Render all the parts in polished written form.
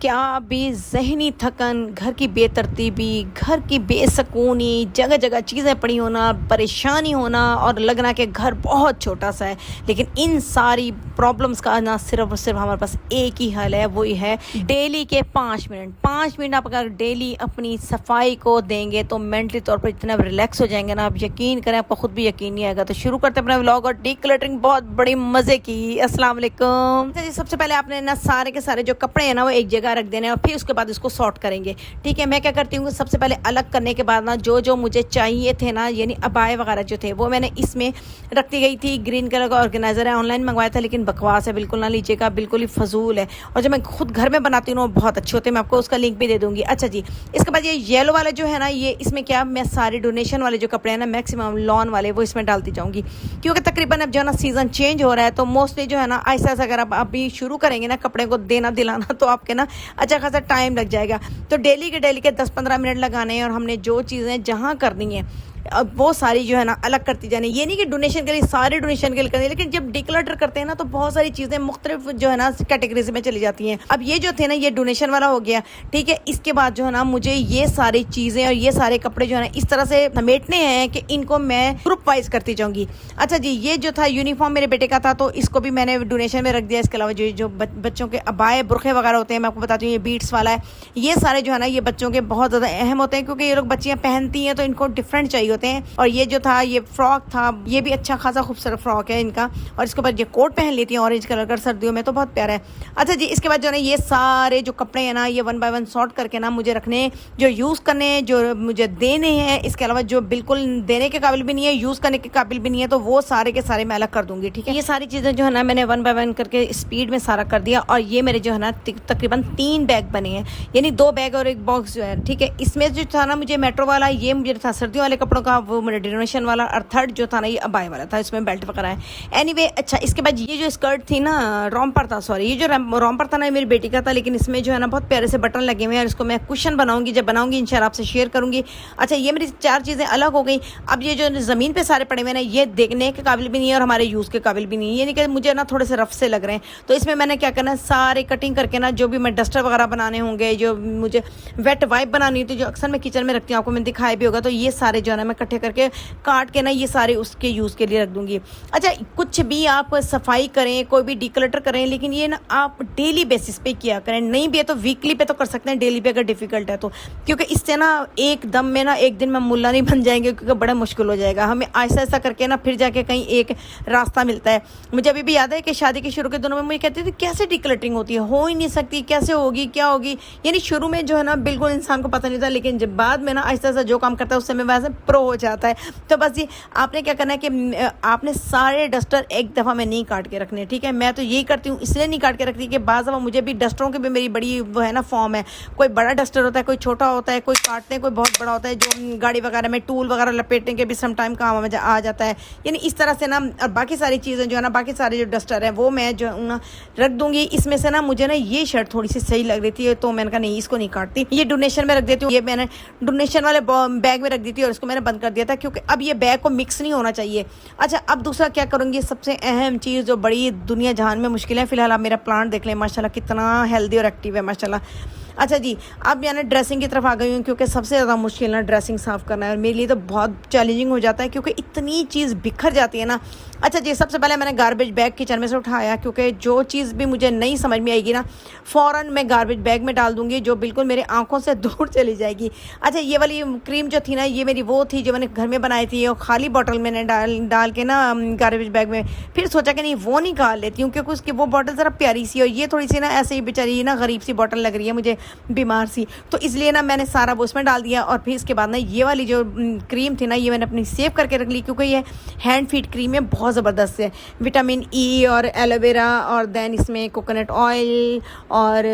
क्या भी ज़हनी थकन, घर की बेतरतीबी, घर की बेसकूनी, जगह जगह चीज़ें पड़ी होना, परेशानी होना और लगना कि घर बहुत छोटा सा है। लेकिन इन सारी प्रॉब्लम्स का ना सिर्फ और सिर्फ हमारे पास एक ही हल है, वही है डेली के 5 मिनट। 5 मिनट आप अगर डेली अपनी सफाई को देंगे तो मेंटली तौर पर इतना रिलैक्स हो जाएंगे ना, आप यकीन करें, आपको खुद भी यकीन नहीं आएगा। तो शुरू करते हैं अपना व्लॉग और डीक्लटरिंग बहुत बड़ी मज़े की। अस्सलाम वालेकुम। सबसे पहले आपने ना सारे के सारे जो कपड़े हैं ना वो एक जगह रख देने और फिर उसके बाद इसको सॉर्ट करेंगे। ठीक है, मैं क्या करती हूँ, सबसे पहले अलग करने के बाद ना जो जो मुझे चाहिए थे ना, यानी अबाए वगैरह जो थे वो मैंने इसमें रखती गई थी। ग्रीन कलर का ऑर्गेनाइजर है, ऑनलाइन मंगवाया था लेकिन बकवास है, बिल्कुल ना लीजिएगा, बिल्कुल ही फजूल है। और जब मैं खुद घर में बनाती हूँ वो बहुत अच्छे होते हैं, मैं आपको उसका लिंक भी दे दूँगी। अच्छा जी, इसके बाद ये येलो वाला जो है ना, ये इसमें क्या मैं सारे डोनेशन वाले जो कपड़े हैं ना, मैक्सिमम लॉन वाले, वो इसमें डालती जाऊँगी। क्योंकि तकरीबन अब जो है ना सीज़न चेंज हो रहा है, तो मोस्टली जो है ना ऐसा अगर आप अभी शुरू करेंगे ना कपड़े को देना दिलाना, तो आपके ना अच्छा खासा टाइम लग जाएगा। तो डेली के 10-15 मिनट लगाने हैं और हमने जो चीज़ें जहाँ करनी है अब वो सारी जो है ना अलग करती जानी। ये नहीं कि डोनेशन के लिए सारे डोनेशन के लिए करनी, लेकिन जब डिक्लटर करते हैं ना तो बहुत सारी चीज़ें मुख्तलिफ जो है ना कैटेगरीज में चली जाती हैं। अब ये जो थे ना, ये डोनेशन वाला हो गया। ठीक है, इसके बाद जो है ना मुझे ये सारी चीज़ें और ये सारे कपड़े जो है ना इस तरह से समेटने हैं कि इनको मैं ग्रुप वाइज करती जाऊँगी। अच्छा जी, ये जो था यूनिफॉर्म मेरे बेटे का था, तो इसको भी मैंने डोनेशन में रख दिया। इसके अलावा जो बच्चों के अबाए बुरखे वगैरह होते हैं, मैं आपको बताती हूँ, ये बीट्स वाला है। ये सारे जो है ना ये बच्चों के बहुत ज़्यादा अहम होते हैं, क्योंकि ये लोग बच्चियाँ पहनती हैं तो इनको डिफरेंट चाहिए होते हैं। और ये जो था ये फ्रॉक था, ये भी अच्छा खासा खूबसूरत फ्रॉक है इनका। और इसके बाद ये कोट पहन लेती हैं ऑरेंज कलर का, सर्दियों में तो बहुत प्यारा है। अच्छा जी, इसके बाद जो है ना ये सारे जो कपड़े हैं ना, ये 1 बाय 1 सॉर्ट करके ना मुझे रखने, जो यूज़ करने, जो मुझे देने हैं, इसके अलावा जो बिल्कुल देने के काबिल भी नहीं है, यूज़ करने के काबिल भी नहीं है, तो वो सारे के सारे मैं अलग कर दूंगी। ठीक है, ये सारी चीज़ें जो है ना मैंने 1 बाय 1 करके स्पीड में सारा कर दिया। और ये मेरे जो है ना तकरीबन 3 बैग बने हैं, यानी 2 बैग और एक बॉक्स जो है। ठीक है, इसमें जो था ना मुझे मेट्रो वाला, ये मुझे था सर्दियों वाले कपड़ों का, वो मेरे डोनेशन वाला, और थर्ड जो था ना ये अबाए वाला था, इसमें बेल्ट वगैरह है। एनीवे, अच्छा, इसके बाद ये जो स्कर्ट थी ना, रॉम्पर था, सॉरी, ये जो रॉम्पर था ना मेरी बेटी का था, लेकिन इसमें जो है ना बहुत प्यारे से बटन लगे हुए हैं और इसको मैं कुशन बनाऊंगी, जब बनाऊंगी इंशाल्लाह आपसे शेयर करूंगी। अच्छा, ये मेरी 4 चीज़ें अलग हो गई। अब ये जो ज़मीन पे सारे पड़े हुए ना, ये देखने के काबिल भी नहीं है और हमारे यूज़ के काबिल भी नहीं है, यानी कि मुझे ना थोड़े से रफ से लग रहे हैं। तो इसमें मैंने क्या करना है, सारे कटिंग करके ना, जो भी मैं डस्टर वगैरह बनाने होंगे, जो मुझे वेट वाइप बनानी होती है, जो अक्सर मैं किचन में रखती हूँ, आपको मैंने दिखाया भी होगा, तो ये सारे जो है ना मैं इकट्ठे करके काट के ना ये सारे उसके यूज़ के लिए रख दूंगी। अच्छा, कुछ भी आप सफाई करें, कोई भी डिक्लटर करें, लेकिन ये ना आप डेली बेसिस पे किया करें। नहीं भी है तो वीकली पे तो कर सकते हैं, डेली पे अगर डिफिकल्ट है तो, क्योंकि इससे ना एकदम में ना एक दिन में मुल्ला नहीं बन जाएंगे, क्योंकि बड़ा मुश्किल हो जाएगा। हमें ऐसा ऐसा करके ना फिर जाके कहीं एक रास्ता मिलता है। मुझे अभी भी याद है कि शादी के शुरू के दिनों में मुझे कहती थी कैसे डिक्लटरिंग होती है, हो ही नहीं सकती, कैसे होगी, क्या होगी। यानी शुरू में जो है ना बिल्कुल इंसान को पता नहीं था, लेकिन जब बाद में ना ऐसा ऐसा जो काम करता है उससे में वैसे प्रो हो जाता है। तो बस ये आपने क्या करना है कि आपने सारे डस्टर एक दफ़ा में नहीं काट के रखने। ठीक है, मैं तो यही करती हूँ, इसलिए नहीं काट के रखती कि बाज़ दफ़ा मुझे भी डस्टरों की भी मेरी बड़ी वो है ना फॉर्म है। कोई बड़ा डस्टर होता है, कोई छोटा होता है, कोई काटते हैं, कोई बहुत बड़ा होता है, जो गाड़ी वगैरह में टूल वगैरह लपेटने के भी सम टाइम काम में आ जाता है। यानी इस तरह से ना, और बाकी सारी चीज़ें जो है ना, बाकी सारे जो डस्टर हैं वो मैं जो ना रख दूँगी। इसमें से ना मुझे ना ये शर्ट थोड़ी सी सही लग रही थी, तो मैंने कहा नहीं, इसको नहीं काटती, ये डोनेशन में रख देती हूँ। ये मैंने डोनेशन वाले बैग में रख दी थी और इसको मैंने बंद कर दिया था, क्योंकि अब ये बैग को मिक्स नहीं होना चाहिए। अच्छा, अब दूसरा क्या करूँगी, सबसे अहम चीज़ जो बड़ी दुनिया जहान में मुश्किल है, फिलहाल आप मेरा प्लांट देख लें, माशाल्लाह कितना हेल्दी और एक्टिव है, माशाल्लाह। अच्छा जी, अब यानी ड्रेसिंग की तरफ आ गई हूँ, क्योंकि सबसे ज़्यादा मुश्किल ना ड्रेसिंग साफ़ करना है और मेरे लिए तो बहुत चैलेंजिंग हो जाता है, क्योंकि इतनी चीज़ बिखर जाती है ना। अच्छा जी, सबसे पहले मैंने गार्बेज बैग किचन में से उठाया, क्योंकि जो चीज़ भी मुझे नहीं समझ में आएगी ना, फ़ौरन मैं गार्बेज बैग में डाल दूँगी, जो बिल्कुल मेरे आँखों से दूर चली जाएगी। अच्छा, ये वाली क्रीम जो थी ना, ये मेरी वो थी जो मैंने घर में बनाई थी, और खाली बॉटल मैंने डाल के ना गार्बेज बैग में, फिर सोचा कि नहीं वो निकाल लेती हूँ, क्योंकि उसकी वो बॉटल ज़रा प्यारी सी और ये थोड़ी सी ना ऐसे ही बेचारी ना गरीब सी बॉटल लग रही है मुझे, बीमार सी, तो इसलिए ना मैंने सारा वो उसमें डाल दिया। और फिर इसके बाद ना ये वाली जो क्रीम थी ना, ये मैंने अपनी सेव करके रख ली, क्योंकि ये हैंड फीड क्रीम है, बहुत ज़बरदस्त है, विटामिन ई और एलोवेरा, और दैन इसमें कोकोनट ऑयल और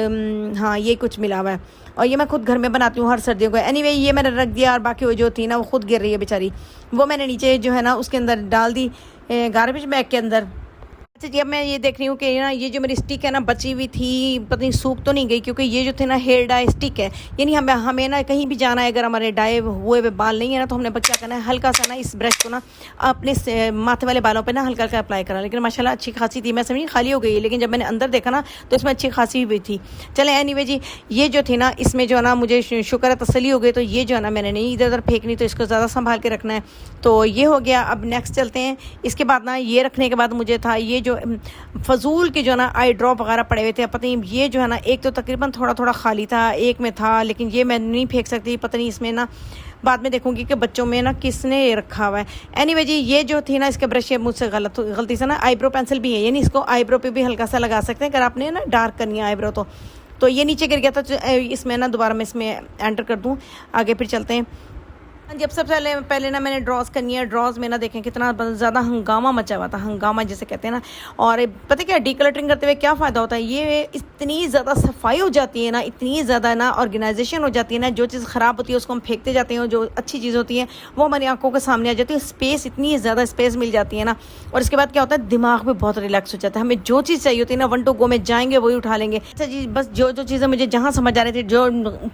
हाँ ये कुछ मिला हुआ है, और ये मैं खुद घर में बनाती हूँ हर सर्दियों को। एनीवे, ये मैंने रख दिया, और बाकी वो जो थी ना वो खुद गिर रही है बेचारी, वो मैंने नीचे जो है ना उसके अंदर डाल दी, गार्बेज बैग के अंदर। अच्छा जी, अब मैं ये देख रही हूँ कि ना ये जो मेरी स्टिक है ना बची हुई थी, पता नहीं सूख तो नहीं गई, क्योंकि ये जो थे ना हेयर डाई स्टिक है, यानी हमें ना कहीं भी जाना है, अगर हमारे डाई हुए हुए बाल नहीं है ना, तो हमने क्या करना है, हल्का सा ना इस ब्रश को ना अपने माथे वाले बालों पे ना हल्का हल्का अप्लाई करना। लेकिन माशाल्लाह अच्छी खासी थी, मैं समझी खाली हो गई, लेकिन जब मैंने अंदर देखा ना तो इसमें अच्छी खासी हुई थी। चले एनीवे जी, ये जो थी ना इसमें जो है ना मुझे शुक्र है तसल्ली हो गई, तो ये जो है ना मैंने नहीं इधर उधर फेंकनी, तो इसको ज़्यादा संभाल के रखना है। तो ये हो गया। अब नेक्स्ट चलते हैं। इसके बाद ना ये रखने के बाद मुझे था ये जो फजूल के जो ना आई ड्रॉप वगैरह पड़े हुए थे, पता नहीं ये जो है ना एक तो तकरीबन थोड़ा थोड़ा खाली था, एक में था, लेकिन ये मैं नहीं फेंक सकती, पता नहीं इसमें ना बाद में देखूंगी कि बच्चों में ना किसने ये रखा हुआ है। एनीवे जी, ये जो थी ना इसके ब्रश मुझसे गलती से ना आईब्रो पेंसिल भी है, यानी इसको आईब्रो पे भी हल्का सा लगा सकते हैं अगर आपने ना डार्क करनी है आईब्रो। तो ये नीचे गिर गया था, तो इसमें ना दोबारा मैं इसमें एंटर कर दूँ, आगे फिर चलते हैं। जब सबसे पहले ना मैंने ड्रॉज करनी है। ड्रॉज में ना देखें कितना ज़्यादा हंगामा मचा हुआ था, हंगामा जिसे कहते हैं ना। और पता क्या, डीकलटरिंग करते हुए क्या फ़ायदा होता है, ये इतनी ज़्यादा सफाई हो जाती है ना, इतनी ज़्यादा ना ऑर्गेनाइजेशन हो जाती है ना, जो चीज़ ख़राब होती है उसको हम फेंकते जाते हैं, जो अच्छी चीज़ होती है वो हमारी आंखों के सामने आ जाती है। स्पेस, इतनी ज़्यादा स्पेस मिल जाती है ना। और इसके बाद क्या होता है, दिमाग भी बहुत रिलैक्स हो जाता है। हमें जो चीज़ चाहिए होती है ना, 1 to go में जाएंगे वही उठा लेंगे। अच्छा जी, बस जो चीज़ें मुझे जहाँ समझ आ रही थी, जो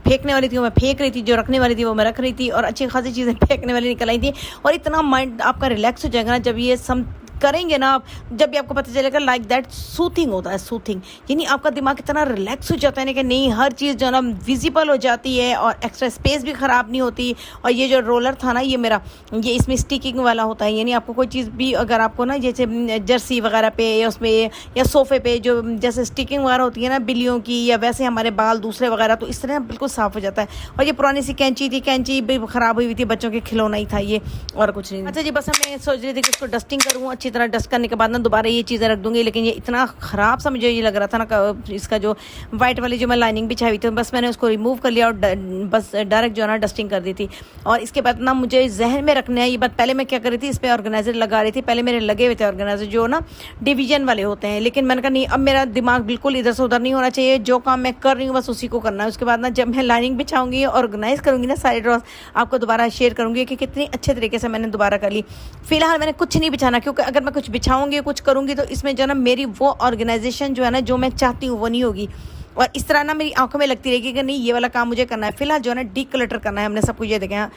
फेंकने वाली थी वो मैं फेंक रही थी, जो रखने वाली थी वो मैं रख रही थी, और अच्छी खासी चीज़ें फेंकने वाली निकल आई थी। और इतना माइंड आपका रिलैक्स हो जाएगा ना जब ये सम करेंगे ना आप, जब भी आपको पता चलेगा लाइक दैट सूथिंग होता है, सूथिंग, यानी आपका दिमाग इतना रिलैक्स हो जाता है ना कि नहीं, हर चीज़ जो ना विजिबल हो जाती है और एक्स्ट्रा स्पेस भी ख़राब नहीं होती। और ये जो रोलर था ना ये मेरा, ये इसमें स्टिकिंग वाला होता है, यानी आपको कोई चीज़ भी अगर आपको ना जैसे जर्सी वगैरह पे या उसमें या सोफ़े पे जो जैसे स्टिकिंग वगैरह होती है ना बिल्लियों की, या वैसे हमारे बाल दूसरे वगैरह, तो इस तरह बिल्कुल साफ़ हो जाता है। और ये पुरानी सी कैंची थी, कैंची भी ख़राब हुई थी, बच्चों के खिलौना ही था ये, और कुछ नहीं। अच्छा जी, बस मैं सोच रही थी कि इसको डस्टिंग करूँ, अच्छी तरह डस्ट करने के बाद ना दोबारा ये चीज़ें रख दूंगी, लेकिन ये इतना ख़राब सा मुझे ये लग रहा था ना, इसका जो वाइट वाली जो मैं लाइनिंग बिछाई हुई थी, बस मैंने उसको रिमूव कर लिया और बस डायरेक्ट जो है ना डस्टिंग कर दी थी। और इसके बाद ना मुझे जहन में रखना है ये बात। पहले मैं क्या कर रही थी, इस पर ऑर्गेनाइजर लगा रही थी, पहले मेरे लगे हुए थे ऑर्गेनाइजर जो ना डिवीजन वाले होते हैं, लेकिन मैंने कहा नहीं, अब मेरा दिमाग बिल्कुल इधर से उधर नहीं होना चाहिए, जो काम मैं कर रही हूँ बस उसी को करना है। उसके बाद ना जब मैं लाइनिंग बिछाऊंगी, ऑर्गेनाइज करूँगी ना सारे ड्रॉज, आपको दोबारा शेयर करूँगी कि कितनी अच्छे तरीके से मैंने दोबारा कर ली। फिलहाल मैंने कुछ नहीं बिछाना, क्योंकि अगर मैं कुछ बिछाऊंगी, कुछ करूँगी, तो इसमें जो ना मेरी वो ऑर्गेनाइजेशन जो है ना, जो मैं चाहती हूँ वो नहीं होगी, और इस तरह ना मेरी आंखों में लगती रहेगी कि नहीं ये वाला काम मुझे करना है। फिलहाल जो है ना डीक्लटर करना है हमने सब कुछ। ये देखें,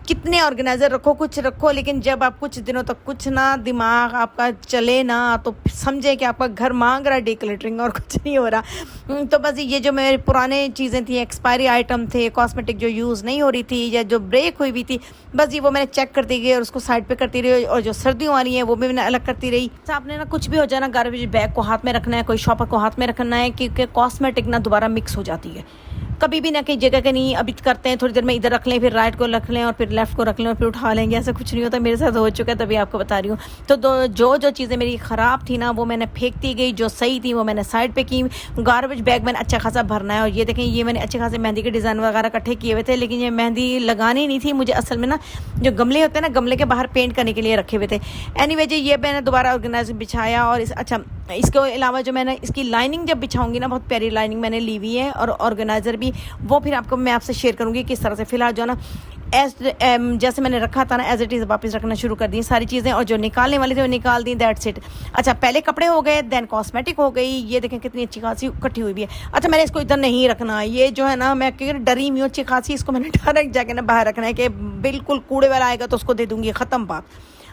कितने ऑर्गेनाइजर रखो, कुछ रखो, लेकिन जब आप कुछ दिनों तक कुछ ना दिमाग आपका चले ना, तो समझे कि आपका घर मांग रहा है डीक्लटरिंग, और कुछ नहीं हो रहा। तो बस ये जो मेरे पुराने चीज़ें थी, एक्सपायरी आइटम थे, कॉस्मेटिक जो यूज़ नहीं हो रही थी या जो ब्रेक हुई थी, बस ये वो मैंने चेक करती गई और उसको साइड पे करती रही। और जो सर्दियों वाली हैं वो भी मैंने अलग करती रही। तो आपने ना कुछ भी हो जाए ना, गार्बेज बैग को हाथ में रखना है, कोई शॉपर को हाथ में रखना है, क्योंकि कॉस्मेटिक ना दोबारा मिक्स हो जाती है। कभी भी ना कहीं जगह के नहीं अभी करते हैं, थोड़ी देर में इधर रख लें, फिर राइट को रख लें, और फिर लेफ्ट को रख लें, और फिर उठा लेंगे, ऐसा कुछ नहीं होता। मेरे साथ हो चुका है, तभी आपको बता रही हूँ। तो जो चीज़ें मेरी ख़राब थी ना वो मैंने फेंकती गई, जो सही थी वो मैंने साइड पे की। गार्बेज बैग मैंने अच्छा खासा भरना है। और ये देखें, ये मैंने अच्छे खासे मेहंदी के डिज़ाइन वगैरह इकट्ठे किए हुए थे, लेकिन ये मेहंदी लगानी नहीं थी मुझे, असल में ना जो गमले होते हैं ना, गमले के बाहर पेंट करने के लिए रखे हुए थे। एनीवे जी, ये मैंने दोबारा ऑर्गेनाइज बिछाया। और अच्छा, इसके अलावा जो मैंने इसकी लाइनिंग जब बिछाऊंगी ना, बहुत प्यारी लाइनिंग मैंने ली हुई है, और ऑर्गेनाइज़र भी, वो फिर आपको मैं आपसे शेयर करूंगी किस तरह से। फिलहाल जो ना जैसे मैंने रखा था ना, एज इट इज़ वापस रखना शुरू कर दी सारी चीज़ें, और जो निकालने वाली थी वो निकाल दी, दैट्स इट। अच्छा, पहले कपड़े हो गए, देन कॉस्मेटिक हो गई। ये देखें कितनी अच्छी खासी इकट्ठी हुई भी है। अच्छा, मैंने इसको इधर नहीं रखना, ये जो है ना मैं डरी हुई हूँ अच्छी खासी, इसको मैंने डायरेक्ट जाके ना बाहर रखना है कि बिल्कुल कूड़े वाला आएगा तो उसको दे दूँगी, ख़त्म बात।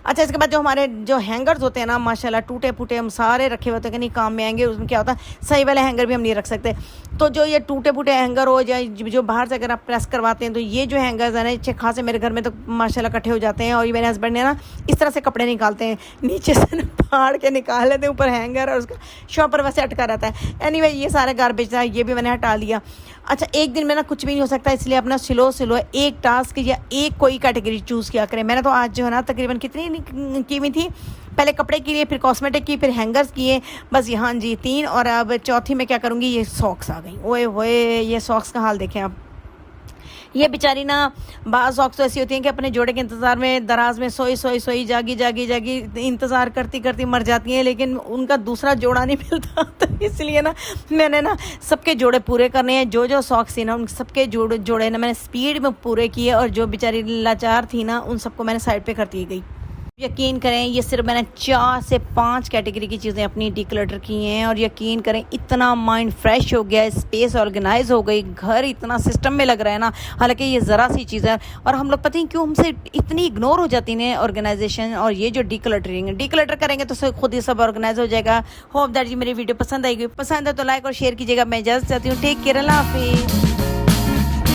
अच्छा, इसके बाद जो हमारे जो हैंगर्स होते हैं ना, माशाल्लाह टूटे फूटे हम सारे रखे होते हैं कि नहीं काम में आएंगे। उसमें क्या होता है, सही वाले हैंगर भी हम नहीं रख सकते। तो जो ये टूटे फूटे हैंगर हो जाए, जो बाहर से अगर आप प्रेस करवाते हैं, तो ये जो हैंगर्स हैं ना, अच्छे खासे मेरे घर में तो माशाल्लाह इकट्ठे हो जाते हैं। और ये मेरे हस्बैंड ने ना इस तरह से कपड़े निकालते हैं, नीचे से ना फाड़ के निकाल लेते हैं, ऊपर हैंगर और उसका शॉपर वैसे अटका रहता है। एनीवे, ये सारे गार्बेज था, ये भी मैंने हटा लिया। अच्छा, एक दिन में ना कुछ भी नहीं हो सकता, इसलिए अपना स्लो एक टास्क या एक कोई कैटेगरी चूज़ किया करें। मैंने तो आज जो है ना तकरीबन कितनी की हुई थी, पहले कपड़े के लिए, फिर कॉस्मेटिक की, फिर हैंगर्स किए, बस यहाँ जी 3। और अब चौथी में क्या करूँगी, ये सॉक्स आ गई। ओए होए, ये सॉक्स का हाल देखें आप। ये बेचारी ना, बाज़ सॉक्स तो ऐसी होती हैं कि अपने जोड़े के इंतज़ार में दराज में सोई जागी इंतज़ार करती मर जाती हैं, लेकिन उनका दूसरा जोड़ा नहीं मिलता। तो इसलिए ना मैंने ना सबके जोड़े पूरे करने हैं। जो सॉक्स थी ना, उन सबके जोड़े ना मैंने स्पीड में पूरे किए, और जो बेचारी लाचार थी ना, उन सबको मैंने साइड पे करती गई। यकीन करें ये सिर्फ मैंने 4 से 5 कैटेगरी की चीज़ें अपनी डिक्लटर की हैं और यकीन करें इतना माइंड फ्रेश हो गया, स्पेस ऑर्गेनाइज हो गई, घर इतना सिस्टम में लग रहा है ना। हालांकि ये ज़रा सी चीज़ है और हम लोग पता नहीं क्यों हमसे इतनी इग्नोर हो जाती हैं ऑर्गेनाइजेशन। और ये जो डिक्लटर करेंगे तो खुद ही सब ऑर्गेनाइज हो जाएगा। होप दैट जी मेरी वीडियो पसंद आएगी, पसंद है तो लाइक और शेयर कीजिएगा। मैं इजाज़त चाहती हूँ। टेक केयर, अल्लाह हाफिज़।